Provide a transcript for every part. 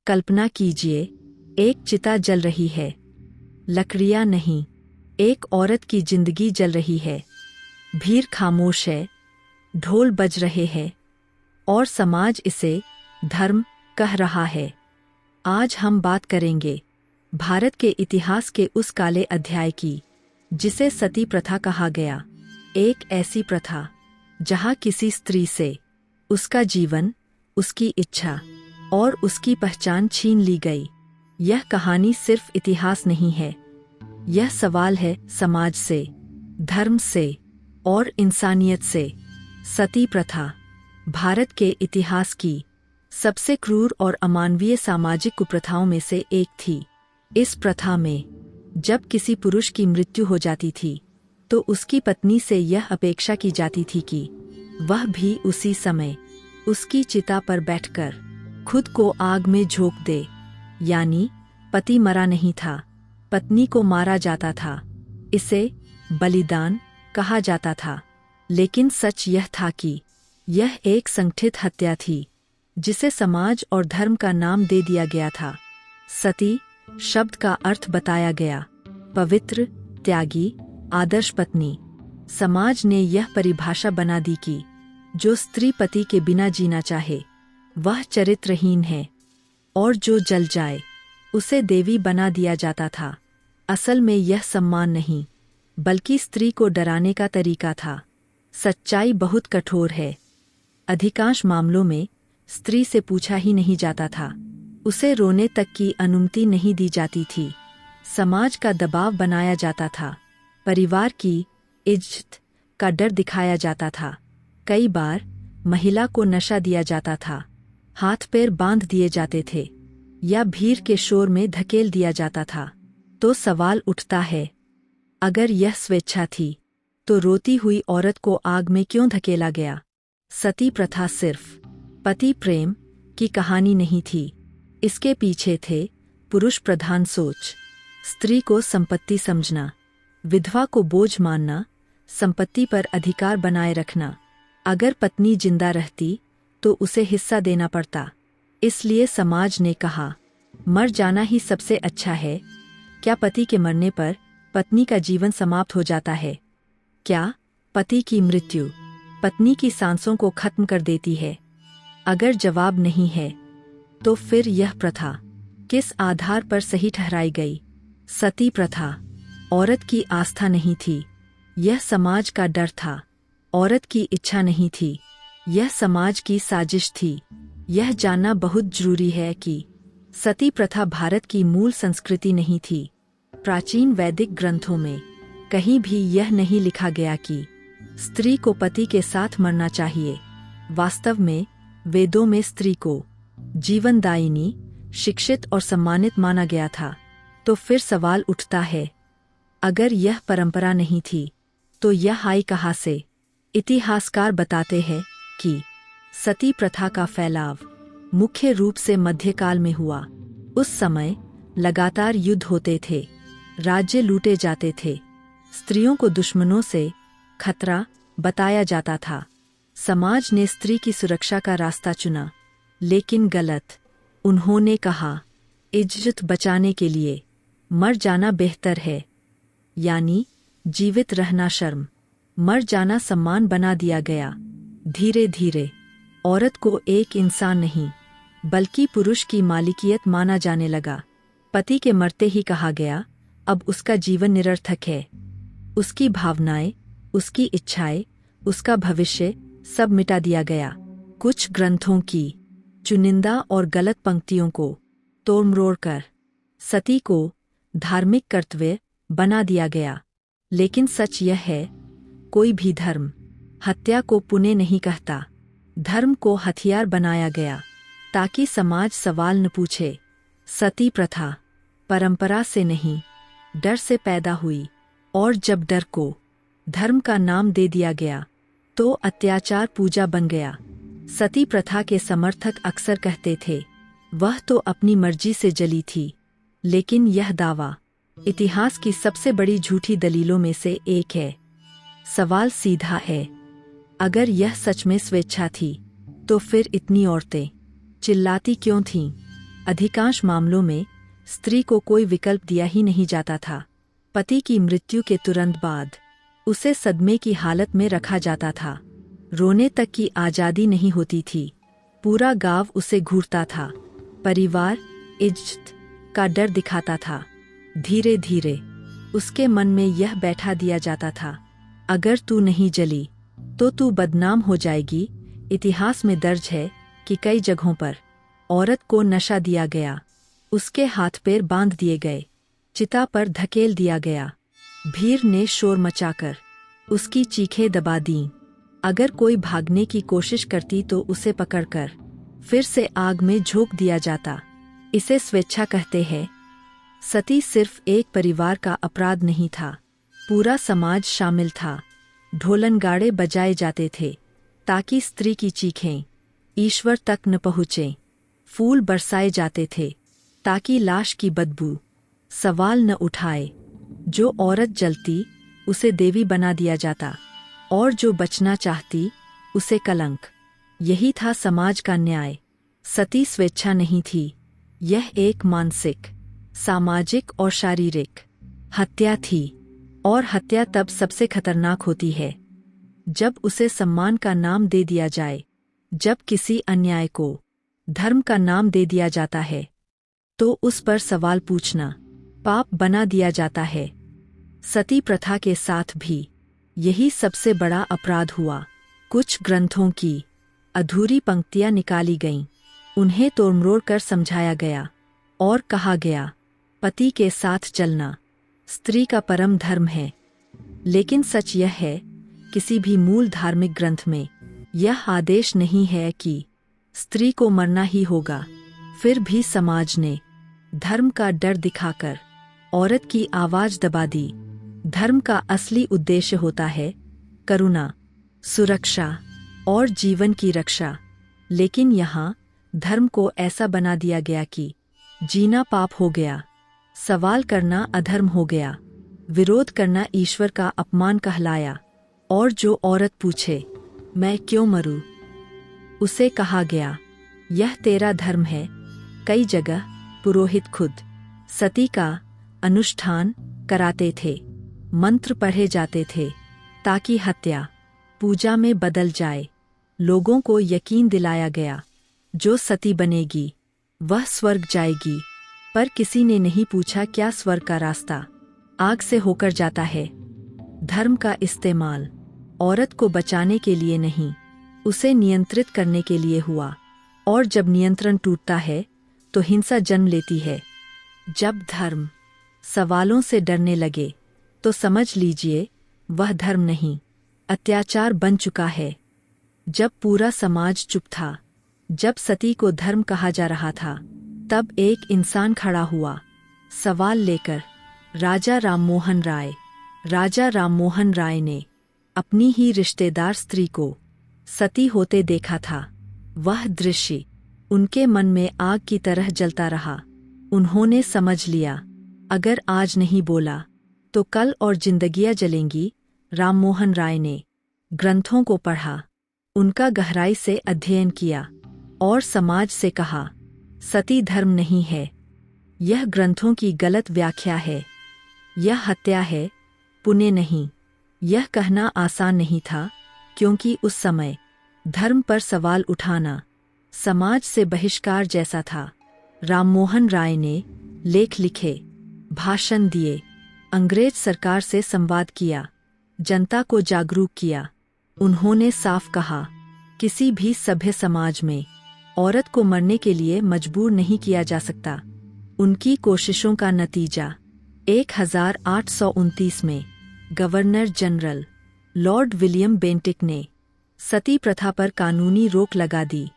कल्पना कीजिए, एक चिता जल रही है, लकड़ियां नहीं, एक औरत की जिंदगी जल रही है। भीड़ खामोश है, ढोल बज रहे हैं, और समाज इसे धर्म कह रहा है। आज हम बात करेंगे भारत के इतिहास के उस काले अध्याय की जिसे सती प्रथा कहा गया। एक ऐसी प्रथा जहां किसी स्त्री से उसका जीवन, उसकी इच्छा और उसकी पहचान छीन ली गई। यह कहानी सिर्फ इतिहास नहीं है, यह सवाल है समाज से, धर्म से और इंसानियत से। सती प्रथा भारत के इतिहास की सबसे क्रूर और अमानवीय सामाजिक कुप्रथाओं में से एक थी। इस प्रथा में जब किसी पुरुष की मृत्यु हो जाती थी तो उसकी पत्नी से यह अपेक्षा की जाती थी कि वह भी उसी समय उसकी चिता पर बैठकर खुद को आग में झोंक दे। यानी पति मरा नहीं था, पत्नी को मारा जाता था। इसे बलिदान कहा जाता था। लेकिन सच यह था कि यह एक संगठित हत्या थी जिसे समाज और धर्म का नाम दे दिया गया था। सती शब्द का अर्थ बताया गया, पवित्र, त्यागी, आदर्श पत्नी। समाज ने यह परिभाषा बना दी कि जो स्त्री पति के बिना जीना चाहे वह चरित्रहीन है, और जो जल जाए उसे देवी बना दिया जाता था। असल में यह सम्मान नहीं, बल्कि स्त्री को डराने का तरीका था। सच्चाई बहुत कठोर है। अधिकांश मामलों में स्त्री से पूछा ही नहीं जाता था, उसे रोने तक की अनुमति नहीं दी जाती थी। समाज का दबाव बनाया जाता था, परिवार की इज्जत का डर दिखाया जाता था। कई बार महिला को नशा दिया जाता था, हाथ पैर बांध दिए जाते थे, या भीड़ के शोर में धकेल दिया जाता था। तो सवाल उठता है, अगर यह स्वेच्छा थी तो रोती हुई औरत को आग में क्यों धकेला गया? सती प्रथा सिर्फ पति प्रेम की कहानी नहीं थी, इसके पीछे थे पुरुष प्रधान सोच, स्त्री को संपत्ति समझना, विधवा को बोझ मानना, संपत्ति पर अधिकार बनाए रखना। अगर पत्नी जिंदा रहती तो उसे हिस्सा देना पड़ता। इसलिए समाज ने कहा, मर जाना ही सबसे अच्छा है। क्या पति के मरने पर पत्नी का जीवन समाप्त हो जाता है? क्या पति की मृत्यु पत्नी की सांसों को खत्म कर देती है? अगर जवाब नहीं है, तो फिर यह प्रथा किस आधार पर सही ठहराई गई? सती प्रथा औरत की आस्था नहीं थी, यह समाज का डर था। औरत की इच्छा नहीं थी, यह समाज की साजिश थी। यह जानना बहुत जरूरी है कि सती प्रथा भारत की मूल संस्कृति नहीं थी। प्राचीन वैदिक ग्रंथों में कहीं भी यह नहीं लिखा गया कि स्त्री को पति के साथ मरना चाहिए। वास्तव में वेदों में स्त्री को जीवनदायिनी, शिक्षित और सम्मानित माना गया था। तो फिर सवाल उठता है, अगर यह परंपरा नहीं थी तो यह आई कहाँ से? इतिहासकार बताते हैं कि सती प्रथा का फैलाव मुख्य रूप से मध्यकाल में हुआ। उस समय लगातार युद्ध होते थे, राज्य लूटे जाते थे, स्त्रियों को दुश्मनों से खतरा बताया जाता था। समाज ने स्त्री की सुरक्षा का रास्ता चुना, लेकिन गलत। उन्होंने कहा, इज्जत बचाने के लिए मर जाना बेहतर है। यानी जीवित रहना शर्म, मर जाना सम्मान बना दिया गया। धीरे धीरे औरत को एक इंसान नहीं, बल्कि पुरुष की मालिकियत माना जाने लगा। पति के मरते ही कहा गया, अब उसका जीवन निरर्थक है। उसकी भावनाएं, उसकी इच्छाएं, उसका भविष्य सब मिटा दिया गया। कुछ ग्रंथों की चुनिंदा और गलत पंक्तियों को तोड़-मरोड़ कर सती को धार्मिक कर्तव्य बना दिया गया। लेकिन सच यह है, कोई भी धर्म हत्या को पुण्य नहीं कहता। धर्म को हथियार बनाया गया ताकि समाज सवाल न पूछे। सती प्रथा परंपरा से नहीं, डर से पैदा हुई, और जब डर को धर्म का नाम दे दिया गया तो अत्याचार पूजा बन गया। सती प्रथा के समर्थक अक्सर कहते थे, वह तो अपनी मर्जी से जली थी। लेकिन यह दावा इतिहास की सबसे बड़ी झूठी दलीलों में से एक है। सवाल सीधा है, अगर यह सच में स्वेच्छा थी तो फिर इतनी औरतें चिल्लाती क्यों थीं? अधिकांश मामलों में स्त्री को कोई विकल्प दिया ही नहीं जाता था। पति की मृत्यु के तुरंत बाद उसे सदमे की हालत में रखा जाता था। रोने तक की आज़ादी नहीं होती थी। पूरा गांव उसे घूरता था। परिवार इज्जत का डर दिखाता था। धीरे धीरे उसके मन में यह बैठा दिया जाता था, अगर तू नहीं जली तो तू बदनाम हो जाएगी। इतिहास में दर्ज है कि कई जगहों पर औरत को नशा दिया गया, उसके हाथ पैर बांध दिए गए, चिता पर धकेल दिया गया। भीड़ ने शोर मचाकर उसकी चीखें दबा दीं। अगर कोई भागने की कोशिश करती तो उसे पकड़कर फिर से आग में झोंक दिया जाता। इसे स्वेच्छा कहते हैं। सती सिर्फ एक परिवार का अपराध नहीं था, पूरा समाज शामिल था। ढोलनगाड़े बजाए जाते थे ताकि स्त्री की चीखें ईश्वर तक न पहुँचें। फूल बरसाए जाते थे ताकि लाश की बदबू सवाल न उठाए। जो औरत जलती उसे देवी बना दिया जाता और जो बचना चाहती उसे कलंक। यही था समाज का न्याय। सती स्वेच्छा नहीं थी, यह एक मानसिक, सामाजिक और शारीरिक हत्या थी। और हत्या तब सबसे खतरनाक होती है जब उसे सम्मान का नाम दे दिया जाए। जब किसी अन्याय को धर्म का नाम दे दिया जाता है तो उस पर सवाल पूछना पाप बना दिया जाता है। सती प्रथा के साथ भी यही सबसे बड़ा अपराध हुआ। कुछ ग्रंथों की अधूरी पंक्तियां निकाली गईं, उन्हें तोड़मरोड़ कर समझाया गया और कहा गया, पति के साथ चलना स्त्री का परम धर्म है। लेकिन सच यह है, किसी भी मूल धार्मिक ग्रंथ में यह आदेश नहीं है कि स्त्री को मरना ही होगा। फिर भी समाज ने धर्म का डर दिखाकर औरत की आवाज दबा दी। धर्म का असली उद्देश्य होता है करुणा, सुरक्षा और जीवन की रक्षा। लेकिन यहाँ धर्म को ऐसा बना दिया गया कि जीना पाप हो गया, सवाल करना अधर्म हो गया, विरोध करना ईश्वर का अपमान कहलाया। और जो औरत पूछे मैं क्यों मरूं, उसे कहा गया यह तेरा धर्म है। कई जगह पुरोहित खुद सती का अनुष्ठान कराते थे, मंत्र पढ़े जाते थे ताकि हत्या पूजा में बदल जाए। लोगों को यकीन दिलाया गया जो सती बनेगी वह स्वर्ग जाएगी। पर किसी ने नहीं पूछा क्या स्वर्ग का रास्ता आग से होकर जाता है। धर्म का इस्तेमाल औरत को बचाने के लिए नहीं, उसे नियंत्रित करने के लिए हुआ। और जब नियंत्रण टूटता है तो हिंसा जन्म लेती है। जब धर्म सवालों से डरने लगे तो समझ लीजिए वह धर्म नहीं, अत्याचार बन चुका है। जब पूरा समाज चुप था, जब सती को धर्म कहा जा रहा था, तब एक इंसान खड़ा हुआ सवाल लेकर, राजा राममोहन राय। राजा राममोहन राय ने अपनी ही रिश्तेदार स्त्री को सती होते देखा था। वह दृश्य उनके मन में आग की तरह जलता रहा। उन्होंने समझ लिया, अगर आज नहीं बोला तो कल और जिंदगियां जलेंगी। राममोहन राय ने ग्रंथों को पढ़ा, उनका गहराई से अध्ययन किया और समाज से कहा, सती धर्म नहीं है, यह ग्रंथों की गलत व्याख्या है, यह हत्या है, पुण्य नहीं। यह कहना आसान नहीं था, क्योंकि उस समय धर्म पर सवाल उठाना समाज से बहिष्कार जैसा था। राममोहन राय ने लेख लिखे, भाषण दिए, अंग्रेज सरकार से संवाद किया, जनता को जागरूक किया। उन्होंने साफ कहा, किसी भी सभ्य समाज में औरत को मरने के लिए मजबूर नहीं किया जा सकता। उनकी कोशिशों का नतीजा 1829 में governor general Lord William Bentinck ने सती प्रथा पर कानूनी रोक लगा दी।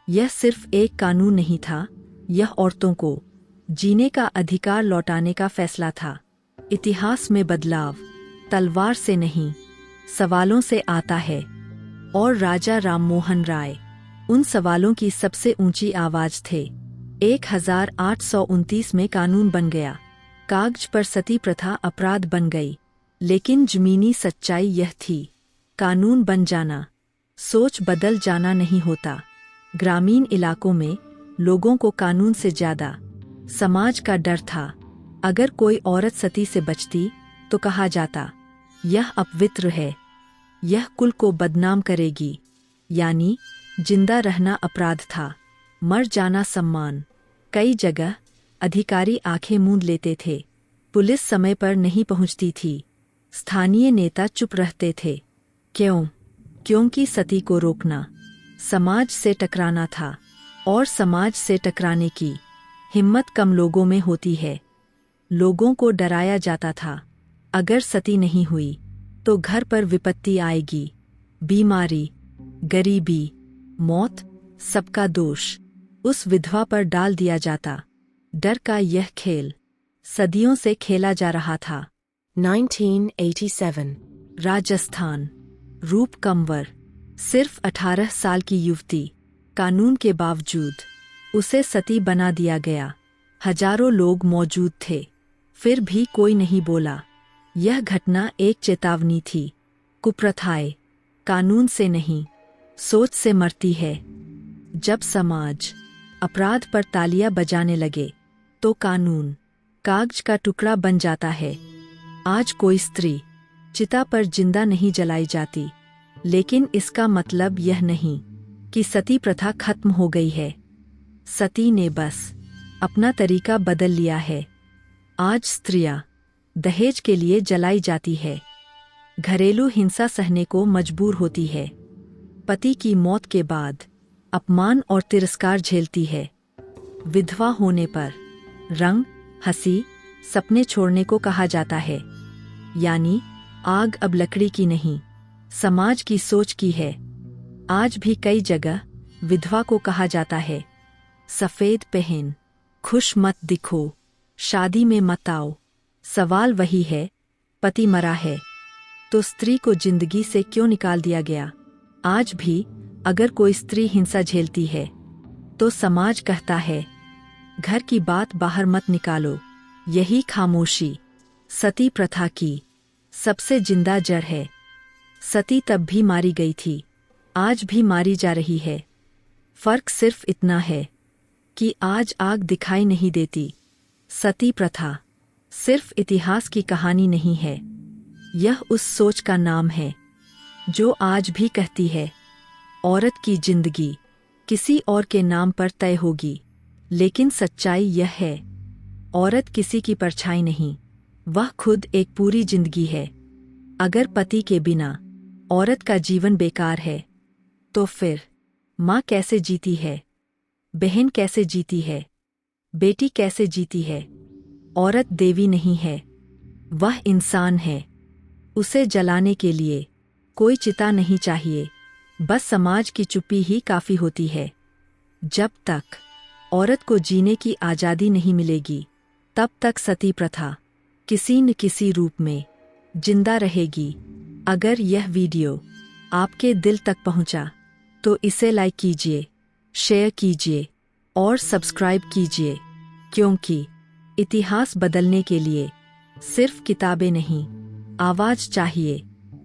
यह सिर्फ एक कानून नहीं था, यह औरतों को जीने का अधिकार लौटाने का फैसला था। इतिहास में बदलाव तलवार से नहीं, सवालों से आता है। और राजा राममोहन राय उन सवालों की सबसे ऊंची आवाज थे। 1829 में कानून बन गया। कागज पर सती प्रथा अपराध बन गई, लेकिन जमीनी सच्चाई यह थी, कानून बन जाना सोच बदल जाना नहीं होता। ग्रामीण इलाकों में लोगों को कानून से ज्यादा समाज का डर था। अगर कोई औरत सती से बचती तो कहा जाता, यह अपवित्र है, यह कुल को बदनाम करेगी। यानी जिंदा रहना अपराध था, मर जाना सम्मान। कई जगह अधिकारी आंखें मूंद लेते थे, पुलिस समय पर नहीं पहुंचती थी, स्थानीय नेता चुप रहते थे। क्यों? क्योंकि सती को रोकना समाज से टकराना था, और समाज से टकराने की हिम्मत कम लोगों में होती है। लोगों को डराया जाता था, अगर सती नहीं हुई तो घर पर विपत्ति आएगी, बीमारी, गरीबी, मौत, सबका दोष उस विधवा पर डाल दिया जाता। डर का यह खेल सदियों से खेला जा रहा था। 1987 राजस्थान, रूप कंवर, सिर्फ 18 साल की युवती, कानून के बावजूद उसे सती बना दिया गया। हजारों लोग मौजूद थे, फिर भी कोई नहीं बोला। यह घटना एक चेतावनी थी, कुप्रथाएं कानून से नहीं, सोच से मरती है। जब समाज अपराध पर तालियां बजाने लगे तो कानून कागज का टुकड़ा बन जाता है। आज कोई स्त्री चिता पर जिंदा नहीं जलाई जाती, लेकिन इसका मतलब यह नहीं कि सती प्रथा खत्म हो गई है। सती ने बस अपना तरीका बदल लिया है। आज स्त्रियां दहेज के लिए जलाई जाती है, घरेलू हिंसा सहने को मजबूर होती है, पति की मौत के बाद अपमान और तिरस्कार झेलती है। विधवा होने पर रंग, हंसी, सपने छोड़ने को कहा जाता है। यानी आग अब लकड़ी की नहीं, समाज की सोच की है। आज भी कई जगह विधवा को कहा जाता है, सफेद पहन, खुश मत दिखो, शादी में मत आओ। सवाल वही है, पति मरा है तो स्त्री को जिंदगी से क्यों निकाल दिया गया? आज भी अगर कोई स्त्री हिंसा झेलती है तो समाज कहता है, घर की बात बाहर मत निकालो। यही खामोशी सती प्रथा की सबसे जिंदा जड़ है। सती तब भी मारी गई थी, आज भी मारी जा रही है। फर्क सिर्फ इतना है कि आज आग दिखाई नहीं देती। सती प्रथा सिर्फ इतिहास की कहानी नहीं है, यह उस सोच का नाम है जो आज भी कहती है, औरत की जिंदगी किसी और के नाम पर तय होगी। लेकिन सच्चाई यह है, औरत किसी की परछाई नहीं, वह खुद एक पूरी जिंदगी है। अगर पति के बिना औरत का जीवन बेकार है, तो फिर माँ कैसे जीती है, बहन कैसे जीती है, बेटी कैसे जीती है? औरत देवी नहीं है, वह इंसान है। उसे जलाने के लिए कोई चिता नहीं चाहिए, बस समाज की चुप्पी ही काफी होती है। जब तक औरत को जीने की आज़ादी नहीं मिलेगी, तब तक सती प्रथा किसी न किसी रूप में जिंदा रहेगी। अगर यह वीडियो आपके दिल तक पहुंचा, तो इसे लाइक कीजिए, शेयर कीजिए और सब्सक्राइब कीजिए, क्योंकि इतिहास बदलने के लिए सिर्फ किताबें नहीं, आवाज चाहिए।